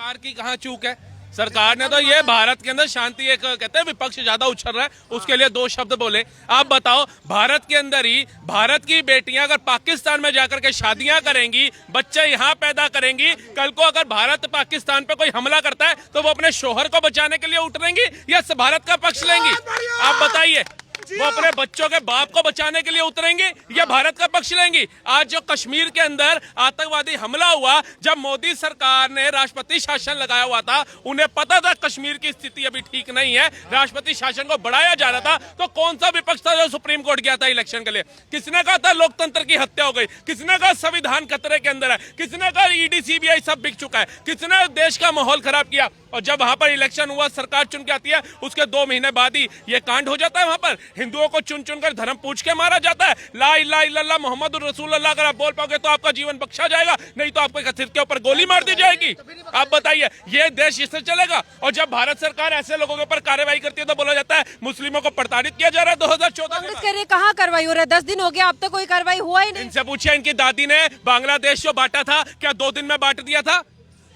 सरकार की कहाँ चूक है? सरकार ने तो ये भारत के अंदर शांति, एक कहते हैं विपक्ष ज्यादा उछल रहा है, उसके लिए 2 शब्द बोले। आप बताओ, भारत के अंदर ही भारत की बेटियां अगर पाकिस्तान में जाकर के शादियां करेंगी, बच्चे यहाँ पैदा करेंगी, कल को अगर भारत पाकिस्तान पे कोई हमला करता है तो वो अपने शोहर को बचाने के लिए उतरेंगी या भारत का पक्ष लेंगी? आप बताइए, वो अपने बच्चों के बाप को बचाने के लिए उतरेंगे या भारत का पक्ष लेंगी? आज जो कश्मीर के अंदर आतंकवादी हमला हुआ, जब मोदी सरकार ने राष्ट्रपति शासन लगाया हुआ था, उन्हें पता था कश्मीर की स्थिति अभी ठीक नहीं है, राष्ट्रपति शासन को बढ़ाया जा रहा था, तो कौन सा विपक्ष था जो सुप्रीम कोर्ट गया था इलेक्शन के लिए? किसने कहा था लोकतंत्र की हत्या हो गई? किसने कहा संविधान खतरे के अंदर है? किसने कहा ईडी सीबीआई सब बिक चुका है? किसने देश का माहौल खराब किया? और जब वहां पर इलेक्शन हुआ, सरकार चुन के आती है, उसके 2 महीने बाद ही ये कांड हो जाता है। वहां पर हिंदुओं को चुन चुन कर धर्म पूछ के मारा जाता है। ला इलाहा इल्लल्लाह मोहम्मद रसूलुल्लाह अगर आप बोल पाओगे तो आपका जीवन बख्शा जाएगा, नहीं तो आपके सिर के ऊपर गोली मार दी जाएगी। आप बताइए, ये देश इससे चलेगा? और जब भारत सरकार ऐसे लोगों के ऊपर कार्रवाई करती है तो बोला जाता है मुस्लिमों को प्रताड़ित किया जा रहा है। 2014 में कहाँ कार्रवाई हो रहा है? 10 दिन हो गया, अब तक कोई कार्रवाई हुआ ही नहीं। इनसे पूछिए, इनकी दादी ने बांग्लादेश जो बांटा था, क्या 2 दिन में बांट दिया था?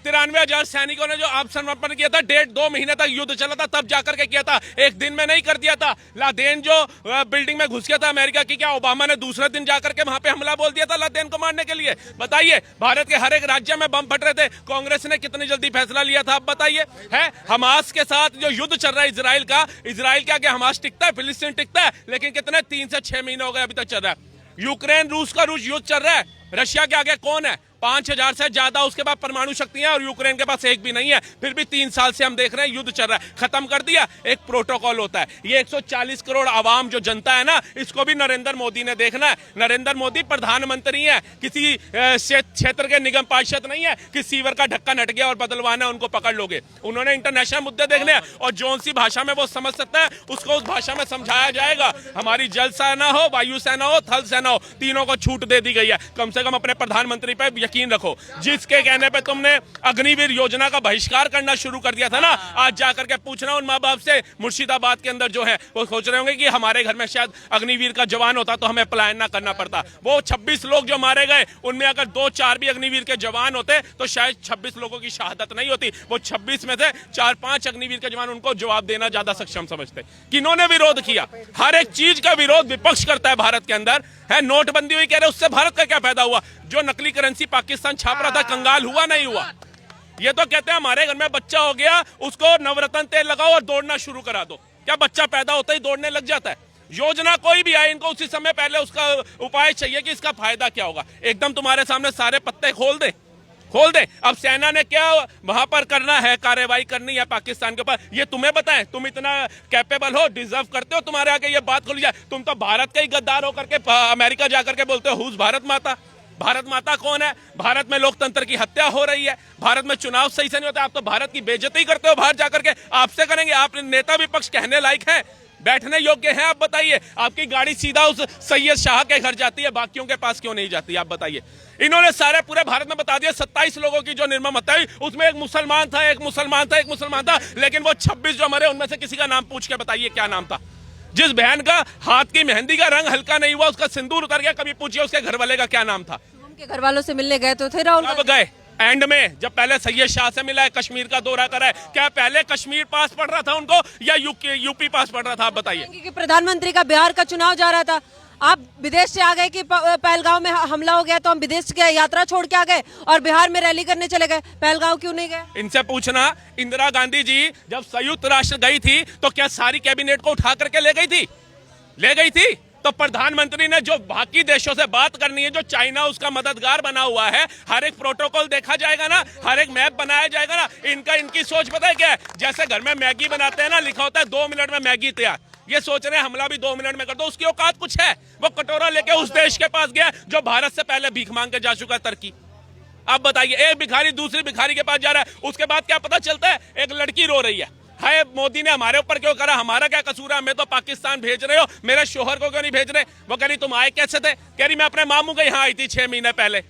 93,000 सैनिकों ने जो आत्मसमर्पण किया था, 1.5-2 महीने तक युद्ध चला था, तब जाकर के किया था, एक दिन में नहीं कर दिया था। लादेन जो बिल्डिंग में घुस गया था अमेरिका की, क्या ओबामा ने दूसरे दिन जाकर के वहां पे हमला बोल दिया था लादेन को मारने के लिए? बताइए, भारत के हर एक राज्य में बम फट रहे थे, कांग्रेस ने कितनी जल्दी फैसला लिया था? आप बताइए। है हमास के साथ जो युद्ध चल रहा है इजराइल का, इजराइल के आगे हमास टिकता है, फिलिस्तीन टिकता है, लेकिन कितने 3 से 6 महीने हो गए अभी तक चल रहा है। यूक्रेन रूस का युद्ध चल रहा है, रशिया के आगे कौन है? 5,000 से ज्यादा उसके बाद परमाणु शक्तियां, और यूक्रेन के पास एक भी नहीं है, फिर भी 3 साल से हम देख रहे हैं युद्ध चल रहा है। खत्म कर दिया, एक प्रोटोकॉल होता है। ये 140 करोड़ आवाम जो जनता है ना, इसको भी नरेंद्र मोदी ने देखना है। नरेंद्र मोदी प्रधानमंत्री है, किसी क्षेत्र के निगम पार्षद नहीं है कि सीवर का ढक्कन हट गया और बदलवाना उनको पकड़ लोगे। उन्होंने इंटरनेशनल मुद्दे देखने हैं, और जौन सी भाषा में वो समझ सकता है उसको उस भाषा में समझाया जाएगा। हमारी जल सेना हो, वायु सेना हो, थल सेना हो, तीनों को छूट दे दी गई है। कम से कम अपने प्रधानमंत्री पे यकीन रखो। जिसके कहने पे तुमने अग्निवीर योजना का बहिष्कार करना शुरू कर दिया था ना, आज जाकर के पूछना उन माँ बाप से, मुर्शिदाबाद के अंदर जो है वो सोच रहे होंगे कि हमारे घर में शायद अग्निवीर का जवान होता तो हमें पलायन ना करना पड़ता। वो 26 लोग जो मारे गए, उनमें अगर 2-4 भी अग्निवीर के जवान होते तो शायद 26 लोगों की शहादत नहीं होती। वो 26 में से 4-5 अग्निवीर के जवान, उनको जवाब देना ज्यादा सक्षम समझते। किन्होंने विरोध किया? हर एक चीज का विरोध विपक्ष करता है भारत के अंदर। है नोटबंदी हुई, कह रहे उससे भारत का क्या फायदा हुआ? जो नकली करेंसी पाकिस्तान छाप रहा था, कंगाल हुआ नहीं हुआ? ये तो कहते हैं हमारे घर में बच्चा हो गया, उसको नवरत्न तेल लगाओ और दौड़ना शुरू करा दो। क्या बच्चा पैदा होता ही दौड़ने लग जाता है? योजना कोई भी आए, इनको उसी समय पहले उसका उपाय चाहिए कि इसका फायदा क्या होगा। एकदम तुम्हारे सामने सारे पत्ते खोल दे। अब सेना ने क्या वहां पर करना है, कार्रवाई करनी है पाकिस्तान के ऊपर, ये तुम्हें बताएं? तुम इतना कैपेबल हो, डिजर्व करते हो, तुम्हारे आगे ये बात खोली जाए? तुम तो भारत के ही गद्दार होकर के अमेरिका जाकर के बोलते हो हुज भारत माता। भारत माता कौन है? भारत में लोकतंत्र की हत्या हो रही है, भारत में चुनाव सही से नहीं होता, आप तो भारत की बेइज्जती करते हो बाहर जाकर के। आपसे करेंगे? आप नेता विपक्ष कहने लायक है, बैठने योग्य हैं? आप बताइए। आपकी गाड़ी सीधा उस सैयद शाह के घर जाती है, बाकियों के पास क्यों नहीं जाती? आप बताइए। इन्होंने सारे पूरे भारत में बता दिया 27 लोगों की जो निर्मम हत्या हुई, उसमें एक मुसलमान था, एक मुसलमान था, एक मुसलमान था, लेकिन वो 26 जो मरे उनमें से किसी का नाम पूछ के बताइए क्या नाम था? जिस बहन का हाथ की मेहंदी का रंग हल्का नहीं हुआ, उसका सिंदूर उतर गया, कभी पूछिए उसके घर वाले का क्या नाम था? उनके घर वालों से मिलने गए तो थे राहुल? कब गए? एंड में, जब पहले सैयद शाह से मिला है, कश्मीर का दौरा करा है, क्या पहले कश्मीर पास पड़ रहा था उनको या यूपी पास पड़ रहा था? आप बताइए। कि प्रधानमंत्री का बिहार का चुनाव जा रहा था, आप विदेश से आ गए कि पहलगांव में हमला हो गया तो हम विदेश की यात्रा छोड़ के आ गए और बिहार में रैली करने चले गए, पहलगांव क्यों नहीं गए? इनसे पूछना, इंदिरा गांधी जी जब संयुक्त राष्ट्र गई थी तो क्या सारी कैबिनेट को उठा करके ले गई थी? ले गई थी। तो प्रधानमंत्री ने जो बाकी देशों से बात करनी है, जो चाइना उसका मददगार बना हुआ है, हर एक प्रोटोकॉल देखा जाएगा ना, हर एक मैप बनाया जाएगा ना। इनकी सोच पता है क्या है? जैसे घर में मैगी बनाते हैं ना, लिखा होता है 2 मिनट में मैगी तैयार, ये सोच रहे हैं हमला भी 2 मिनट में कर दो। उसकी औकात कुछ है? वो कटोरा लेके उस देश के पास गया जो भारत से पहले भीख मांग के जा चुका है, तुर्की। आप बताइए, एक भिखारी दूसरी भिखारी के पास जा रहा है, उसके बाद क्या पता चलता है? एक लड़की रो रही है, हाय मोदी ने हमारे ऊपर क्यों करा, हमारा क्या कसूर है, हमें तो पाकिस्तान भेज रहे हो, मेरे शोहर को क्यों नहीं भेज रहे? वो कह रही तुम आए कैसे थे? कह रही मैं अपने मामू के यहाँ आई थी 6 महीने पहले।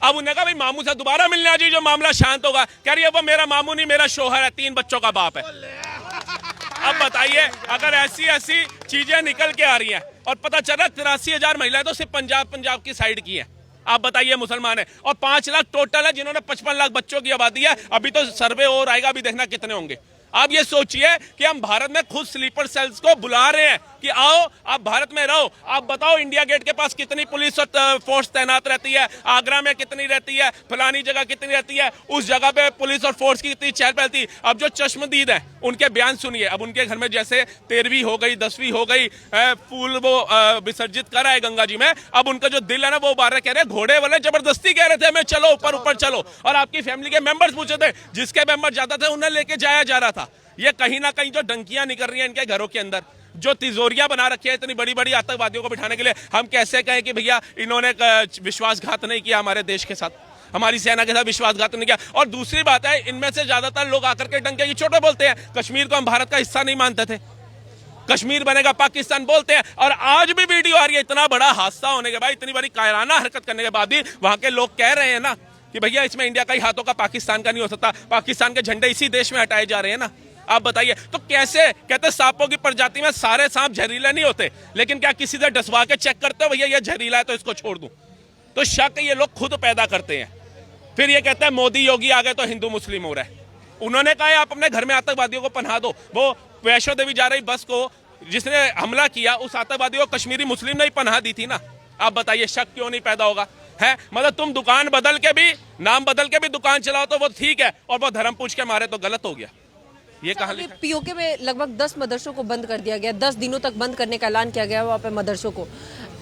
अब उन्हें कहा भाई मामू से दोबारा मिलने आ जाइए, जो मामला शांत होगा। कह रही है वो मेरा मामू नहीं, मेरा शोहर है, 3 बच्चों का बाप है। अब बताइए, अगर ऐसी चीजें निकल के आ रही हैं, और पता चल रहा 83,000 महिलाएं तो सिर्फ पंजाब की साइड की हैं, आप बताइए मुसलमान है। और 5 लाख टोटल है जिन्होंने 55 लाख बच्चों की आबादी है। अभी तो सर्वे और आएगा, अभी देखना कितने होंगे। आप ये सोचिए कि हम भारत में खुद स्लीपर सेल्स को बुला रहे हैं कि आओ आप भारत में रहो। आप बताओ इंडिया गेट के पास कितनी पुलिस और फोर्स तैनात रहती है, आगरा में कितनी रहती है, फलानी जगह कितनी रहती है, उस जगह पे पुलिस और फोर्स की कितनी चहल पहल थी। अब जो चश्मदीद है उनके बयान सुनिए। अब उनके घर में जैसे 13वीं हो गई, 10वीं हो गई, फूल वो विसर्जित कर आए गंगा जी में। अब उनका जो दिल है ना वो बाहर कह रहे हैं, घोड़े वाले जबरदस्ती कह रहे थे हमें चलो ऊपर ऊपर चलो। और आपकी फैमिली के मेंबर्स पूछे थे, जिसके मेंबर ज्यादा थे उन्हें लेके जाया जा रहा था। ये कहीं ना कहीं जो डंकियां निकल रही हैं इनके घरों के अंदर, जो तिजोरियां बना रखी है इतनी बड़ी बड़ी आतंकवादियों को बिठाने के लिए, हम कैसे कहें कि भैया इन्होंने विश्वासघात नहीं किया हमारे देश के साथ, हमारी सेना के साथ विश्वासघात नहीं किया। और दूसरी बात है, इनमें से ज्यादातर लोग आकर के डंके की चोटें बोलते हैं। कश्मीर को हम भारत का हिस्सा नहीं मानते थे, कश्मीर बनेगा पाकिस्तान बोलते हैं। और आज भी वीडियो आ रही है, इतना बड़ा हादसा होने के बाद, इतनी बड़ी कायराना हरकत करने के बाद भी वहां के लोग कह रहे हैं ना कि भैया इसमें इंडिया का ही हाथों का पाकिस्तान का नहीं हो सकता, पाकिस्तान के झंडे इसी देश में हटाए जा रहे हैं ना। आप बताइए तो कैसे? कहते सांपों की प्रजाति में सारे सांप जहरीले नहीं होते, लेकिन क्या किसी से डसवा के चेक करते हो भैया ये जहरीला है तो इसको छोड़ दूं? तो शक ये लोग खुद पैदा करते हैं। फिर ये कहते हैं मोदी योगी आ गए तो हिंदू मुस्लिम हो रहा है। उन्होंने कहा आप अपने घर में आतंकवादियों को पनाह दो। वो वैष्णो देवी जा रही बस को जिसने हमला किया, उस आतंकवादी को कश्मीरी मुस्लिम ने ही पनाह दी थी ना। आप बताइए शक क्यों नहीं पैदा होगा? है मतलब तुम दुकान बदल के भी, नाम बदल के भी दुकान चलाओ तो वो ठीक है, और वो धर्म पूछ के मारे तो गलत हो गया। ये कहां लिखा है? पीओके में लगभग 10 मदरसों को बंद कर दिया गया, 10 दिनों तक बंद करने का ऐलान किया गया वहाँ पे मदरसों को।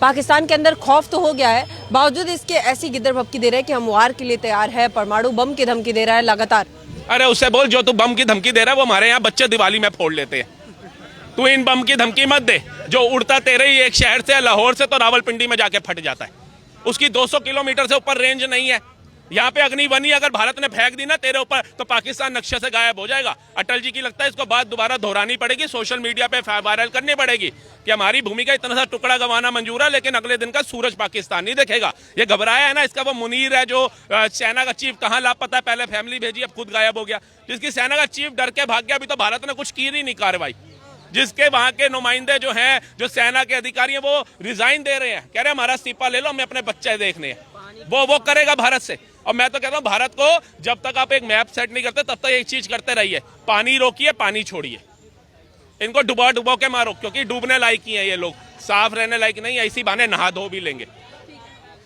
पाकिस्तान के अंदर खौफ तो हो गया है, बावजूद इसके ऐसी गिद्दर भपकी दे रहे हैं कि हम वार के लिए तैयार है, परमाणु बम की धमकी दे रहा है लगातार। अरे उससे बोल, जो तू बम की धमकी दे रहा है वो हमारे यहाँ बच्चे दिवाली में फोड़ लेते हैं। तू इन बम की धमकी मत दे, जो उड़ता तेरे ही एक शहर से, लाहौर से तो रावलपिंडी में जाके फट जाता है। उसकी 200 किलोमीटर से ऊपर रेंज नहीं है। यहाँ पे अग्निवनी अगर भारत ने फेंक दी ना तेरे ऊपर तो पाकिस्तान नक्शे से गायब हो जाएगा। अटल जी की लगता है इसको बात दोबारा दोहरानी पड़ेगी, सोशल मीडिया पे वायरल करनी पड़ेगी कि हमारी भूमि का इतना सा टुकड़ा गंवाना मंजूर है, लेकिन अगले दिन का सूरज पाकिस्तान नहीं देखेगा। ये घबराया है ना, इसका वो मुनीर है जो सेना का चीफ कहाँ लापता है, पहले फैमिली भेजी अब खुद गायब हो गया। जिसकी सेना का चीफ डर के भाग गया, अभी तो भारत ने कुछ की नहीं कार्रवाई। जिसके वहां के नुमाइंदे जो हैं, जो सेना के अधिकारी हैं, वो रिजाइन दे रहे हैं, कह रहे हैं हमारा इस्तीफा ले लो, हमें अपने बच्चे देखने हैं। वो करेगा भारत से। और मैं तो कहता हूं भारत को जब तक आप एक मैप सेट नहीं करते तब तक एक चीज करते रहिए, पानी रोकिए, पानी छोड़िए, इनको डुबा डुबा के मारो, क्योंकि डूबने लायक ही है ये लोग, साफ रहने लायक नहीं, ऐसी बहाने नहा धो भी लेंगे।